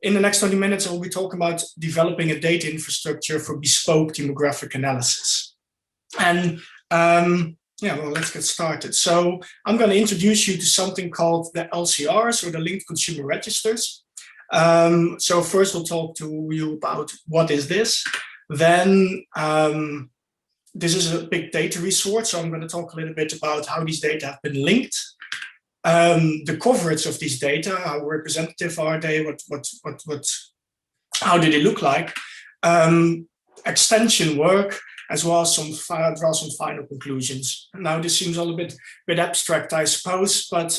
In the next 20 minutes, I will be talking about developing a data infrastructure for bespoke demographic analysis. And yeah, well, let's get started. So I'm going to introduce you to something called the LCRs, or the linked consumer registers. So first we'll talk to you about what is this. Then this is a big data resource, so I'm going to talk a little bit about how these data have been linked. The coverage of these data, how representative are they, how do they look like, extension work, as well as draw some final conclusions. Now this seems all a bit abstract, I suppose, but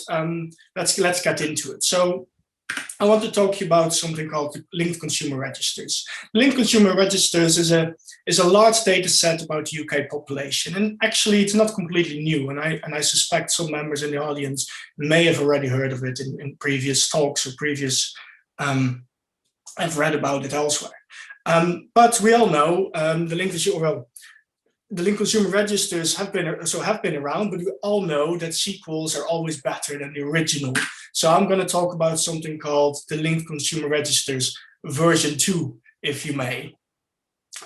let's get into it. So I want to talk to you about something called the linked consumer registers. Linked consumer registers is a large data set about the UK population, and actually it's not completely new, and I suspect some members in the audience may have already heard of it in previous talks or previous have read about it elsewhere. But we all know the linked consumer registers have been around, but we all know that sequels are always better than the original. So I'm going to talk about something called the linked consumer registers version 2, if you may.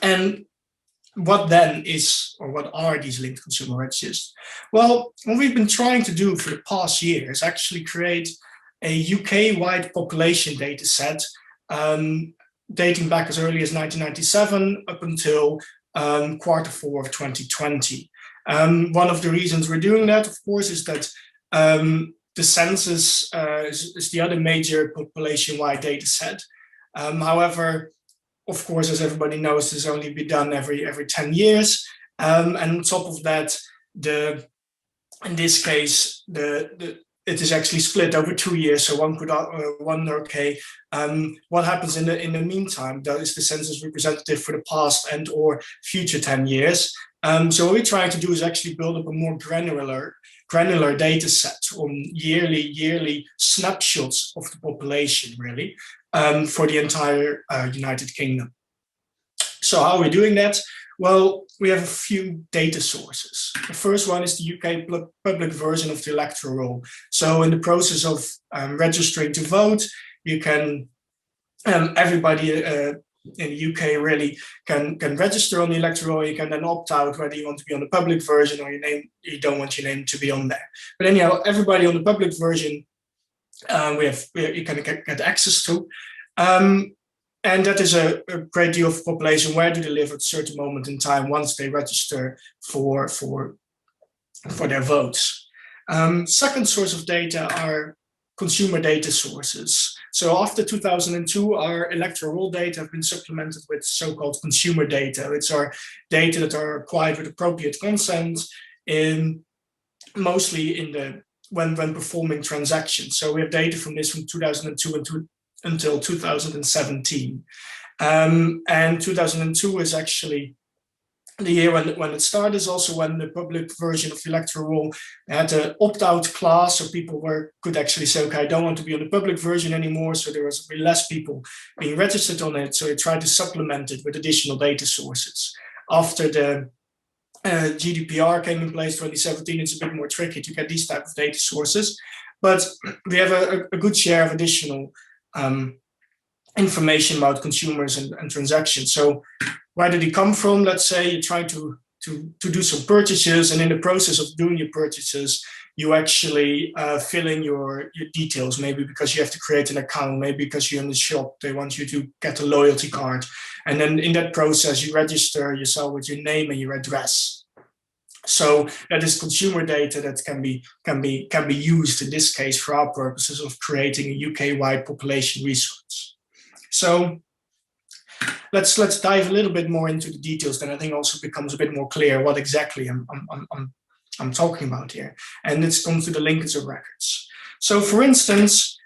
And what then is, or what are these linked consumer registers? Well, what we've been trying to do for the past year is actually create a UK-wide population data set dating back as early as 1997 up until Q4 of 2020. One of the reasons we're doing that, of course, is that the census is the other major population-wide data set. However, of course, as everybody knows, this only be done every 10 years. And on top of that, in this case, it is actually split over 2 years. So one could wonder, okay, what happens in the meantime? Is the census representative for the past and or future 10 years? So what we're trying to do is actually build up a more granular data set on yearly snapshots of the population, really, for the entire United Kingdom. So how are we doing that? Well, we have a few data sources. The first one is the UK public version of the Electoral. So in the process of registering to vote, you can, everybody in the UK really can register on the Electoral. You can then opt out whether you want to be on the public version or you don't want your name to be on there. But anyhow, everybody on the public version, you can get access to. And that is a great deal of population where do they live at a certain moment in time once they register for their votes. Second source of data are consumer data sources. So after 2002, our electoral data have been supplemented with so-called consumer data, which are data that are acquired with appropriate consent, mostly when performing transactions. So we have data from 2002 until 2017. And 2002 is actually the year when it started, is also when the public version of the Electoral had an opt-out class, so people could actually say, okay, I don't want to be on the public version anymore, so there was less people being registered on it, so they tried to supplement it with additional data sources. After the GDPR came in place 2017, it's a bit more tricky to get these type of data sources, but we have a good share of additional information about consumers and transactions. So where did it come from? Let's say you try to do some purchases, and in the process of doing your purchases, you actually fill in your details, maybe because you have to create an account, maybe because you're in the shop, they want you to get a loyalty card. And then in that process, you register yourself with your name and your address. So that is consumer data that can be used in this case for our purposes of creating a UK-wide population resource. So let's dive a little bit more into the details. Then I think also becomes a bit more clear what exactly I'm talking about here. And it's comes to the linkage of records. So for instance,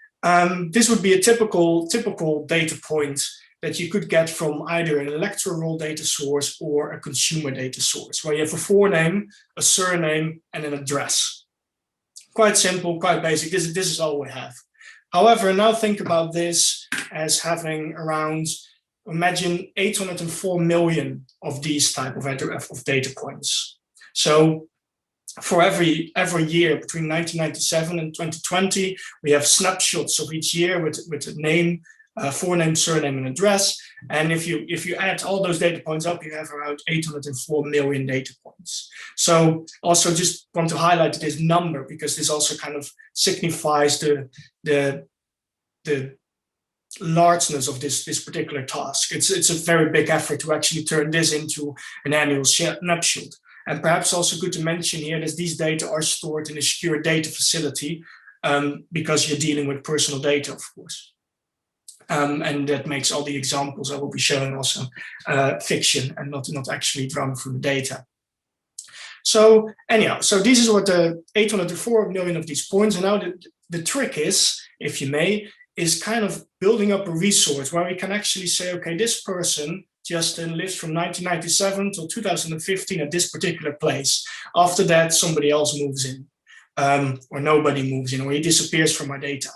this would be a typical data point that you could get from either an electoral data source or a consumer data source, where you have a forename, a surname, and an address. Quite simple, quite basic. This is all we have. However, now think about this as having around, imagine 804 million of these type of data points. So for every year between 1997 and 2020, we have snapshots of each year with a name, forename, surname, and address. And if you add all those data points up, you have around 804 million data points. So also just want to highlight this number, because this also kind of signifies the largeness of this particular task. It's a very big effort to actually turn this into an annual snapshot. And perhaps also good to mention here is these data are stored in a secure data facility, because you're dealing with personal data, of course. And that makes all the examples I will be showing also fiction and not actually drawn from the data. So anyhow, so this is what the 804 million of these points. And now the trick is, if you may, is kind of building up a resource where we can actually say, okay, this person, Justin, lives from 1997 till 2015 at this particular place. After that, somebody else moves in, or nobody moves in, or he disappears from our data.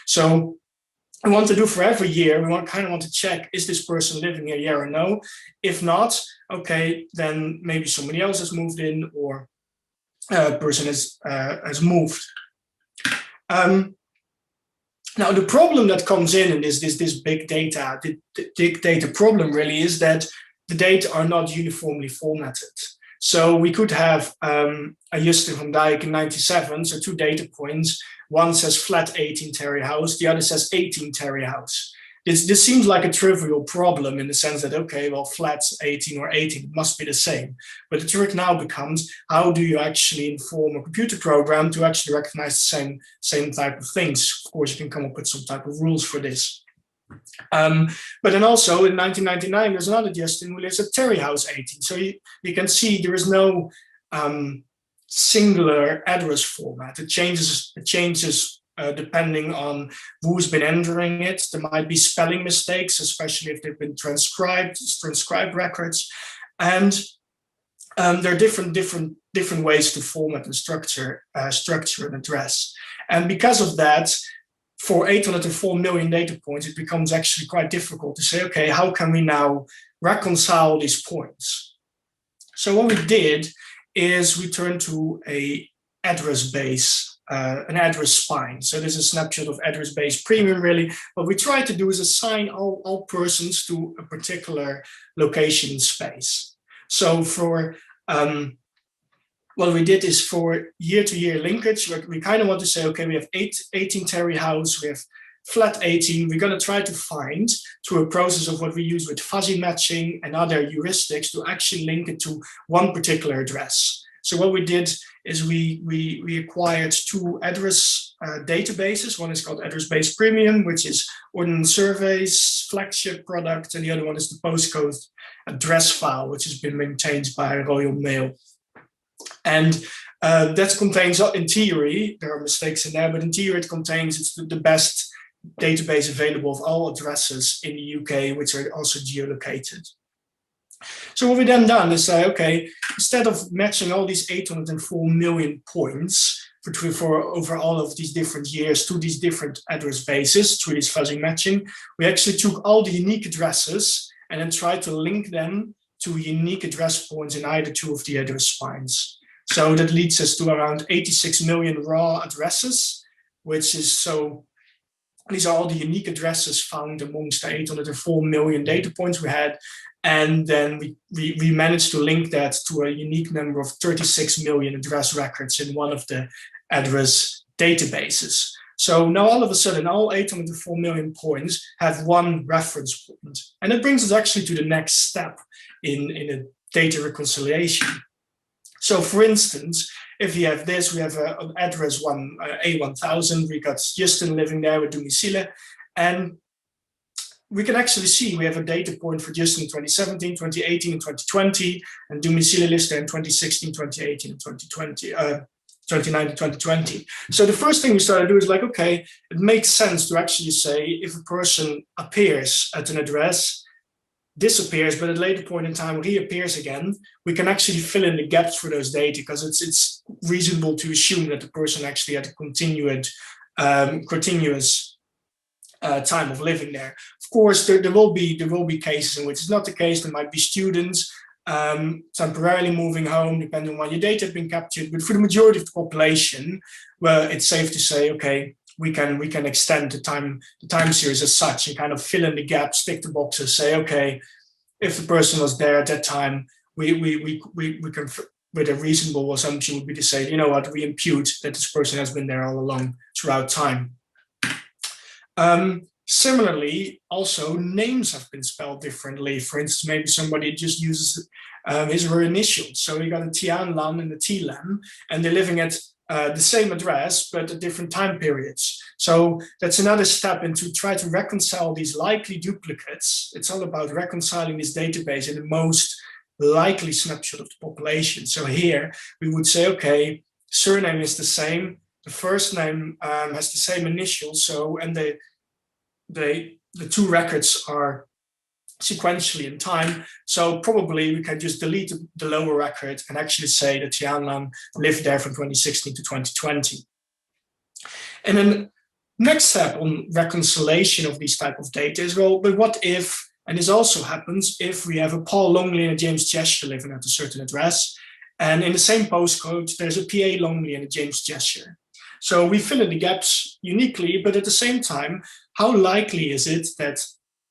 So I want to do for every year, we kind of want to check, is this person living here, yeah or no? If not, okay, then maybe somebody else has moved in, or a person has moved. Now, the problem that comes in this big data, the big data problem really is that the data are not uniformly formatted. So we could have a Justin van Dijk in 97, so 2 data points. One says flat 18 Terry house, the other says 18 Terry house. This seems like a trivial problem in the sense that, okay, well, flat 18 or 18 must be the same. But the trick now becomes, how do you actually inform a computer program to actually recognize the same type of things? Of course, you can come up with some type of rules for this. But then also in 1999, there's another Justin who lives at Terry House 18. So you can see there is no singular address format. It changes depending on who's been entering it. There might be spelling mistakes, especially if they've been transcribed records. And there are different ways to format and structure an address. And because of that, for 804 million data points, it becomes actually quite difficult to say, okay, how can we now reconcile these points? So what we did is we turned to an address base, an address spine. So this is a snapshot of address base premium, really. What we try to do is assign all persons to a particular location in space. So for what we did is for year-to-year linkage, we kind of want to say, okay, we have 18 Terry house, we have flat 18. We're going to try to find, through a process of what we use with fuzzy matching and other heuristics, to actually link it to one particular address. So what we did is we acquired 2 address databases. One is called Address Base Premium, which is Ordnance Survey's flagship product, and the other one is the postcode address file, which has been maintained by Royal Mail. And that contains, in theory, there are mistakes in there, but in theory it contains, it's the best database available of all addresses in the UK, which are also geolocated. So what we then done is say, okay, instead of matching all these 804 million points for over all of these different years to these different address bases through this fuzzy matching, we actually took all the unique addresses and then tried to link them to unique address points in either 2 of the address spines. So that leads us to around 86 million raw addresses, which is so. These are all the unique addresses found amongst the 804 million data points we had. And then we managed to link that to a unique number of 36 million address records in one of the address databases. So now all of a sudden, all 804 million points have one reference point. And it brings us actually to the next step in a data reconciliation. So for instance, if we have this, we have an address A1000, we got Justin living there with domicile, and we can actually see we have a data point for Justin in 2017, 2018, and 2020, and domicile lives there in 2016, 2018, and 2020, 2019, 2020. So the first thing we started to do is like, okay, it makes sense to actually say if a person appears at an address, disappears, but at a later point in time reappears again, we can actually fill in the gaps for those data because it's reasonable to assume that the person actually had a continuous time of living there. Of course, there will be cases in which it's not the case. There might be students temporarily moving home, depending on when your data have been captured. But for the majority of the population, well, it's safe to say, okay, we can extend the time series as such and kind of fill in the gaps, tick the boxes, say, okay, if the person was there at that time, we can, with a reasonable assumption, would be to say, you know what, we impute that this person has been there all along throughout time. Similarly, also names have been spelled differently. For instance, maybe somebody just uses his or her initials. So you got a Tian Lan and a T Lam, and they're living at the same address, but at different time periods. So that's another step into try to reconcile these likely duplicates. It's all about reconciling this database in the most likely snapshot of the population. So here we would say, okay, surname is the same, the first name has the same initials, so, and the two records are sequentially in time. So probably we can just delete the lower record and actually say that Tianlan lived there from 2016 to 2020. And then next step on reconciliation of these type of data is, well, but what if, and this also happens if we have a Paul Longley and a James Cheshire living at a certain address, and in the same postcode, there's a PA Longley and a James Cheshire. So we fill in the gaps uniquely, but at the same time, how likely is it that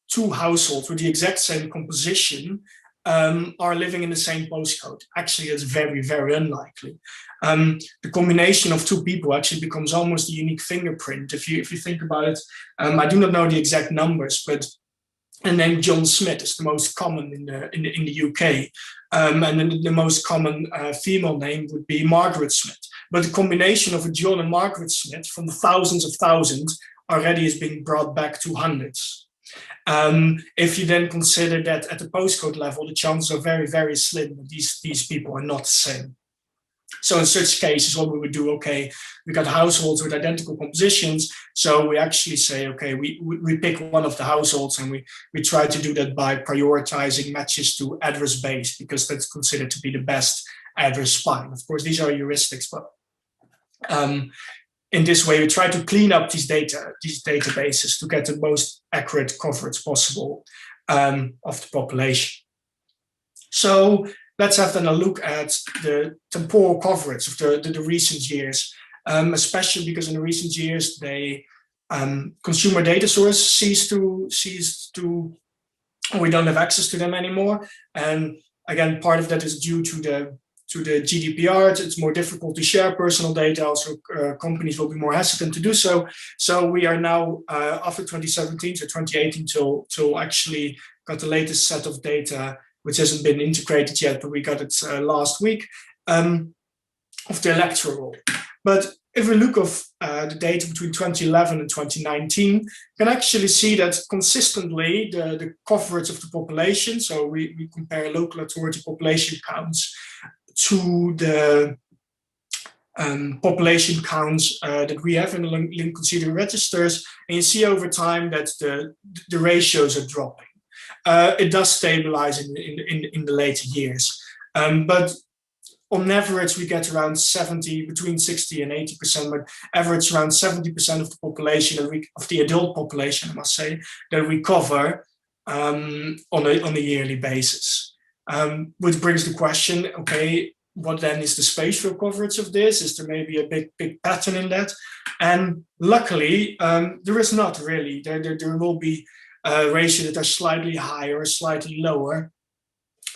two households with the exact same composition are living in the same postcode? Actually, it's very, very unlikely. The combination of two people actually becomes almost a unique fingerprint. If you think about it, I do not know the exact numbers, but the name John Smith is the most common in the UK, and then the most common female name would be Margaret Smith. But the combination of a John and Margaret Smith from the thousands of thousands already is being brought back to hundreds. If you then consider that at the postcode level, the chances are very, very slim that these people are not the same. So in such cases, what we would do, okay, we got households with identical compositions. So we actually say, okay, we pick one of the households and we try to do that by prioritizing matches to address base, because that's considered to be the best address spine. Of course, these are heuristics, but in this way, we try to clean up these databases to get the most accurate coverage possible of the population. So let's have then a look at the temporal coverage of the recent years, especially because in the recent years, they consumer data source ceased to, we don't have access to them anymore. And again, part of that is due to the GDPR. It's more difficult to share personal data. Also, companies will be more hesitant to do so. So we are now, after 2017 to 2018, till actually got the latest set of data, which hasn't been integrated yet, but we got it last week, of the Electoral. But if we look at the data between 2011 and 2019, you can actually see that consistently the coverage of the population, so we compare local authority population counts to the population counts that we have in the linked consider registers, and you see over time that the ratios are dropping. It does stabilize in the later years, but on average we get around between 60 and 80%, but average around 70% of the population, of the adult population, I must say, that we cover on a yearly basis. Which brings the question, okay, what then is the spatial coverage of this? Is there maybe a big pattern in that? And luckily, there is not really. There will be ratios that are slightly higher or slightly lower,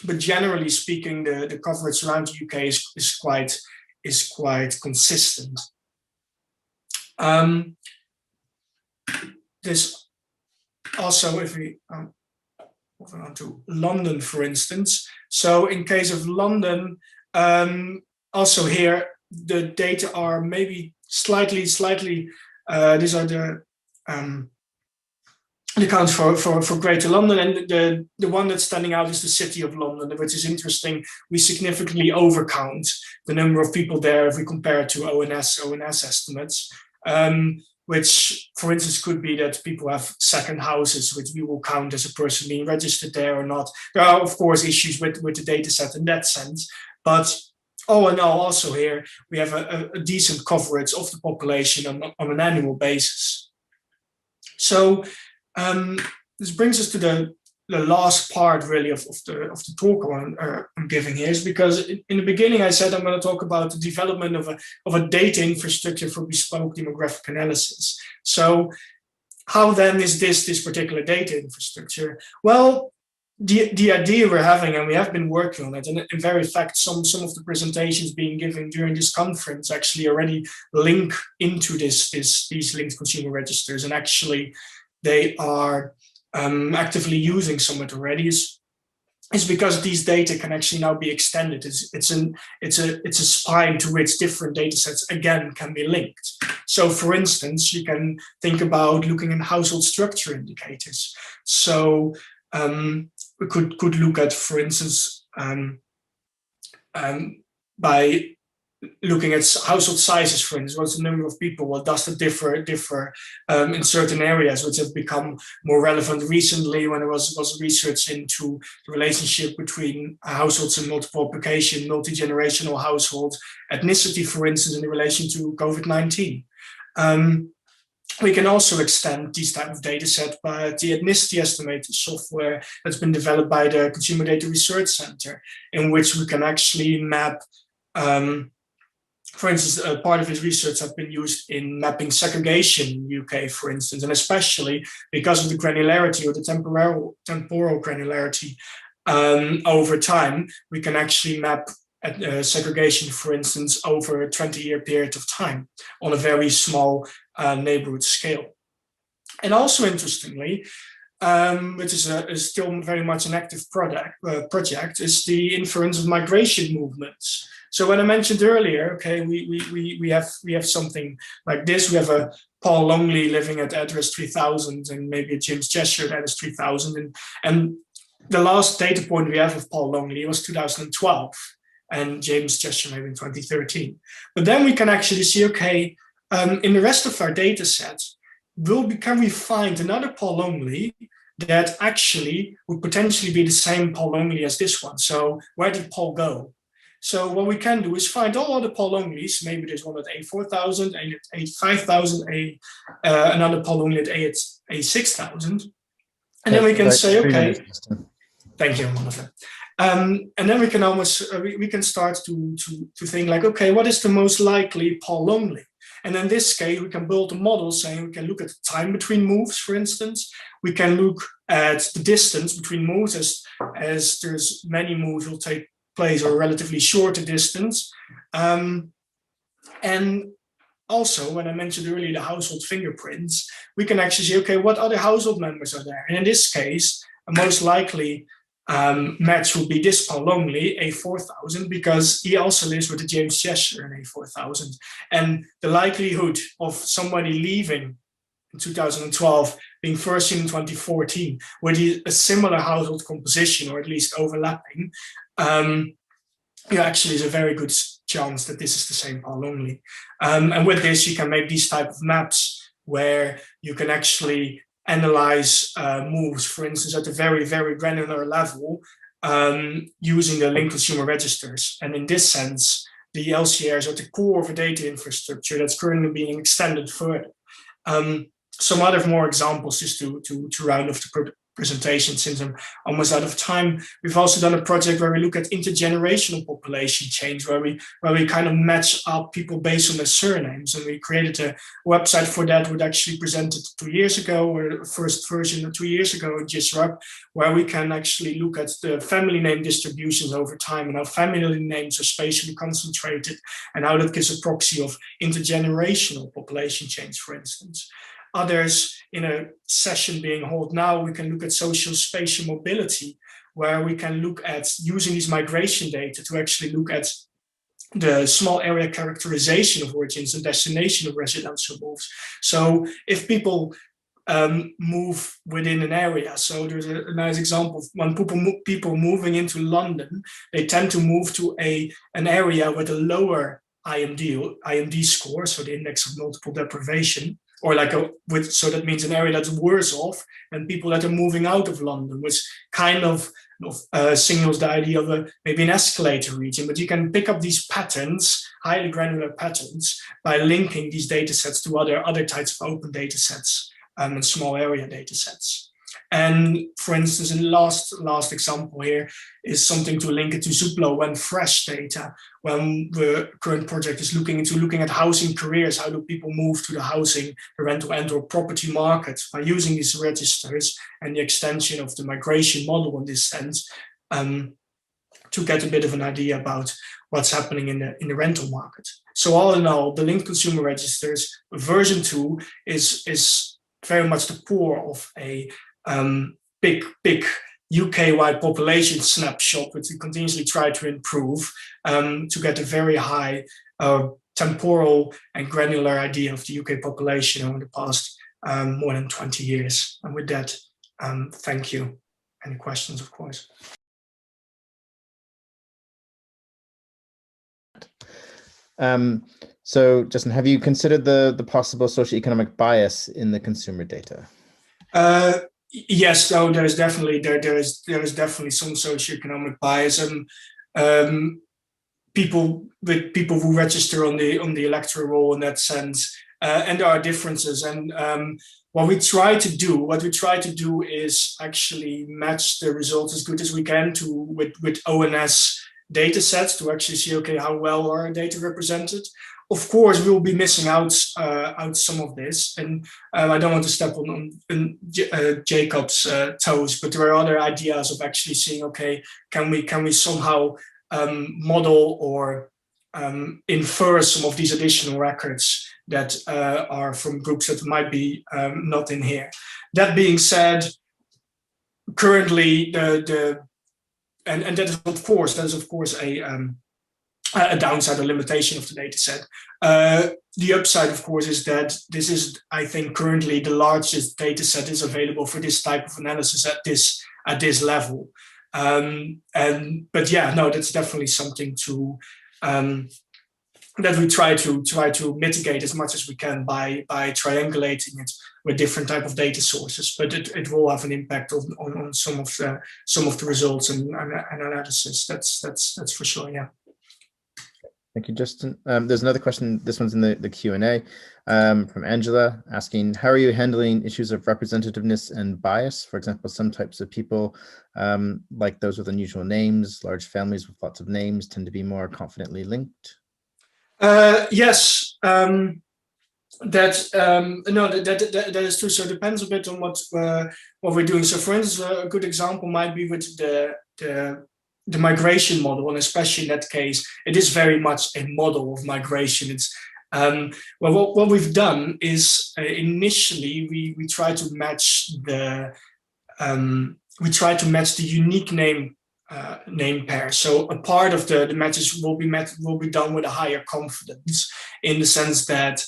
but generally speaking, the coverage around the UK is quite consistent. There's also, if we moving on to London, for instance. So in case of London, also here the data are maybe slightly. These are the counts for Greater London, and the one that's standing out is the City of London, which is interesting. We significantly overcount the number of people there if we compare it to ONS estimates. Which, for instance, could be that people have second houses, which we will count as a person being registered there or not. There are, of course, issues with the data set in that sense. But all in all, also here, we have a decent coverage of the population on an annual basis. So this brings us to last part really of the talk I'm giving here, is because in the beginning I said I'm going to talk about the development of a data infrastructure for bespoke demographic analysis. So how then is this particular data infrastructure? Well, the idea we're having, and we have been working on it, and in very fact, some of the presentations being given during this conference actually already link into these linked consumer registers, and actually they are actively using some of it already, is because these data can actually now be extended. It's a spine to which different data sets again can be linked. So for instance, you can think about looking at household structure indicators. So we could look at, for instance, by looking at household sizes, for instance, what's the number of people? What does it differ in certain areas, which have become more relevant recently when there was research into the relationship between households in multiple occupation, multi-generational households, ethnicity, for instance, in relation to COVID-19. We can also extend these type of data set by the ethnicity estimator software that's been developed by the Consumer Data Research Center, in which we can actually map, for instance, part of his research have been used in mapping segregation in UK, for instance, and especially because of the granularity, or the temporal granularity over time, we can actually map segregation, for instance, over a 20-year period of time on a very small neighborhood scale. And also interestingly, which is still very much an active project, is the inference of migration movements. So when I mentioned earlier, okay, we have something like this. We have a Paul Longley living at address 3000, and maybe a James Cheshire at address 3000, and the last data point we have of Paul Longley was 2012. And James Cheshire maybe in 2013. But then we can actually see, okay, in the rest of our data set, can we find another Paul Longley that actually would potentially be the same Paul Longley as this one? So where did Paul go? So what we can do is find all other Paul Longleys. Maybe there's one at A4000, A5000, another Paul Longley at A6000. And then we can say, okay, thank you, Monica. And then we can almost we can start to think like, okay, what is the most likely Paul Longley? And in this case, we can build a model saying we can look at the time between moves, for instance. We can look at the distance between moves, as there's many moves will take place or a relatively shorter distance. And also, when I mentioned earlier the household fingerprints, we can actually see, okay, what other household members are there? And in this case, most likely match will be this Paul Longley, A4000, because he also lives with the James Cheshire in A4000. And the likelihood of somebody leaving in 2012 being first seen in 2014 with a similar household composition, or at least overlapping, actually is a very good chance that this is the same Paul Longley. And with this, you can make these type of maps where you can actually analyze moves, for instance, at a very, very granular level, using the linked consumer registers. And in this sense, the LCRs are at the core of a data infrastructure that's currently being extended further. Some other more examples, just to round off the presentation, since I'm almost out of time. We've also done a project where we look at intergenerational population change, where we kind of match up people based on their surnames, and we created a website for that, which actually presented 2 years ago, or the first version 2 years ago in GISRUK, where we can actually look at the family name distributions over time and how family names are spatially concentrated, and how that gives a proxy of intergenerational population change, for instance. Others, in a session being held now, we can look at social spatial mobility, where we can look at using these migration data to actually look at the small area characterization of origins and destination of residential moves. So if people move within an area, so there's a nice example of when people moving into London, they tend to move to an area with a lower IMD score, so the index of multiple deprivation, or so that means an area that's worse off than people that are moving out of London, which kind of signals the idea of maybe an escalator region. But you can pick up these patterns, highly granular patterns, by linking these data sets to other types of open data sets and small area data sets. And for instance, in the last example here is something to link it to Zoopla WhenFresh data, when the current project is looking at housing careers. How do people move to the housing, the rental and/or property market by using these registers and the extension of the migration model in this sense, to get a bit of an idea about what's happening in the rental market. So all in all, the linked consumer registers version 2 is very much the core of a big UK-wide population snapshot, which we continuously try to improve to get a very high temporal and granular idea of the UK population over the past more than 20 years. And with that, thank you. Any questions, of course? So Justin, have you considered the possible socioeconomic bias in the consumer data? Yes, no, there is definitely some socioeconomic bias, and people who register on the electoral roll in that sense, and there are differences. And what we try to do is actually match the results as good as we can with ONS data sets to actually see, okay, how well are our data represented. Of course, we will be missing out some of this, and I don't want to step on Jacob's toes, but there are other ideas of actually seeing, okay, can we somehow model or infer some of these additional records that are from groups that might be not in here. That being said, currently and that is of course a downside or limitation of the data set. The upside, of course, is that this is, I think, currently the largest data set is available for this type of analysis at this level. But yeah, no, that's definitely something to that we try to mitigate as much as we can by triangulating it with different type of data sources. But it will have an impact on some of the results and analysis. That's for sure. Yeah. Thank you, Justin. There's another question. This one's in the Q&A from Angela, asking, how are you handling issues of representativeness and bias? For example, some types of people, like those with unusual names, large families with lots of names, tend to be more confidently linked. Yes, that is true. So it depends a bit on what we're doing. So, for instance, a good example might be with the migration model, and especially in that case, it is very much a model of migration. It's well, what we've done is initially we try to match the unique name pair. So a part of the matches will be done with a higher confidence, in the sense that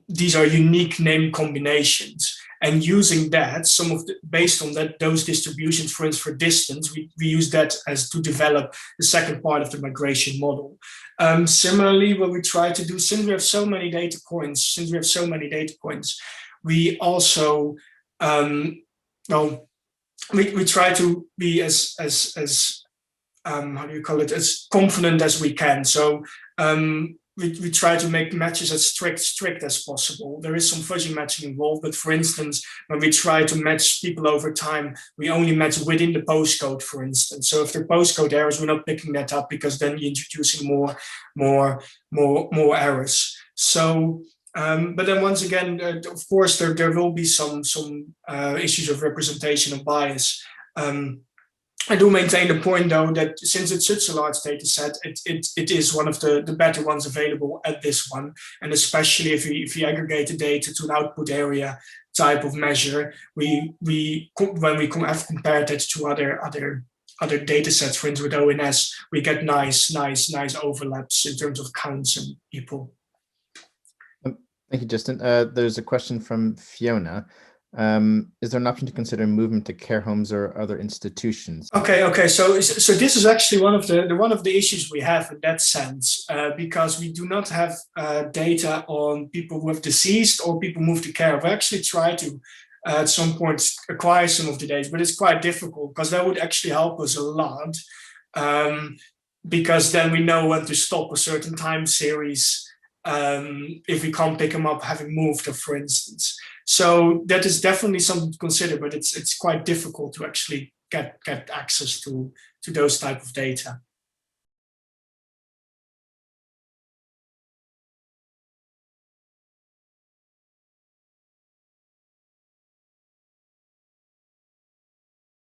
these are unique name combinations. And using that, based on those distributions, for instance, for distance, we use that as to develop the second part of the migration model. Similarly, what we try to do, since we have so many data points, we also we try to be as how do you call it, as confident as we can. So we try to make matches as strict as possible. There is some fuzzy matching involved, but for instance, when we try to match people over time, we only match within the postcode, for instance. So if there are postcode errors, we're not picking that up, because then you're introducing more errors. So, but then once again, of course, there will be some issues of representation and bias. I do maintain the point, though, that since it's such a large data set, it is one of the better ones available at this one. And especially if we aggregate the data to an output area type of measure, when we have compared it to other data sets, for instance, with ONS, we get nice overlaps in terms of counts and people. Thank you, Justin. There's a question from Fiona. Is there an option to consider movement to care homes or other institutions? Okay. So this is actually one of the issues we have in that sense, because we do not have data on people who have deceased or people moved to care. We actually try to at some point acquire some of the data, but it's quite difficult, because that would actually help us a lot, because then we know when to stop a certain time series if we can't pick them up having moved, or for instance. So that is definitely something to consider, but it's quite difficult to actually get access to those type of data.